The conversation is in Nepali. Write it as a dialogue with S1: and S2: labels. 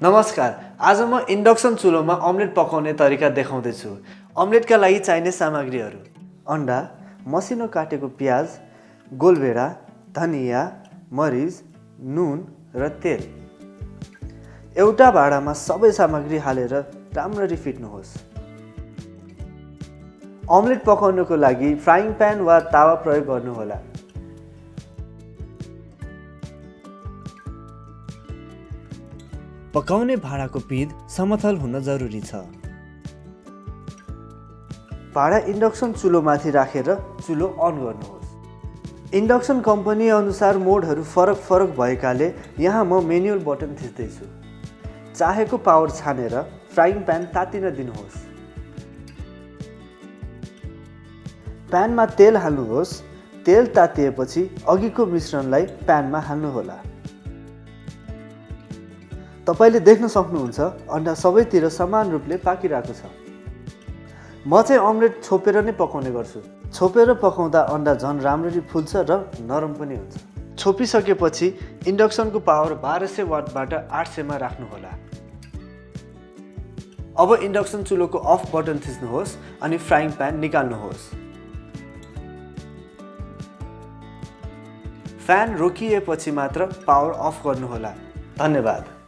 S1: नमस्कार, आज म इन्डक्सन चुलोमा अमलेट पकाउने तरिका देखाउँदै छु। अमलेटका लागि चाहिने सामग्रीहरू: अन्डा, मसिनो काटेको प्याज, गोलभेडा, धनिया, मरिच, नुन र तेल। एउटा भाँडामा सबै सामग्री हालेर राम्ररी फिट्नुहोस्। अमलेट पकाउनको लागि फ्राइङ प्यान वा तावा प्रयोग गर्नुहोला। पकाउने भाँडाको पिँध समतल हुन जरुरी छ। भाँडा इन्डक्सन चुलोमाथि राखेर चुलो अन गर्नुहोस्। इन्डक्सन कम्पनी अनुसार मोडहरू फरक भएकाले यहाँ म मेनुअल बटन थिच्दैछु। चाहेको पावर छानेर फ्राइङ प्यान तातिन दिनुहोस्। प्यानमा तेल हाल्नुहोस्। तेल तातिएपछि अघिको मिश्रणलाई प्यानमा हाल्नुहोला। तपाईले देख्न सक्नुहुन्छ अन्डा सबैतिर समान रूपले पाकिरहेको छ। म चाहिँ अमलेट छोपेर नै पकाउने गर्छु। छोपेर पकाउँदा अन्डा झन् राम्ररी फुल्छ र नरम पनि हुन्छ। छोपिसकेपछि इन्डक्सनको पावर 1200 वाटबाट 800 मा राख्नुहोला। अब इन्डक्सन चुलोको अफ बटन थिच्नुहोस् अनि फ्राइङ प्यान निकाल्नुहोस्। फ्यान रोकिएपछि मात्र पावर अफ गर्नुहोला। धन्यवाद।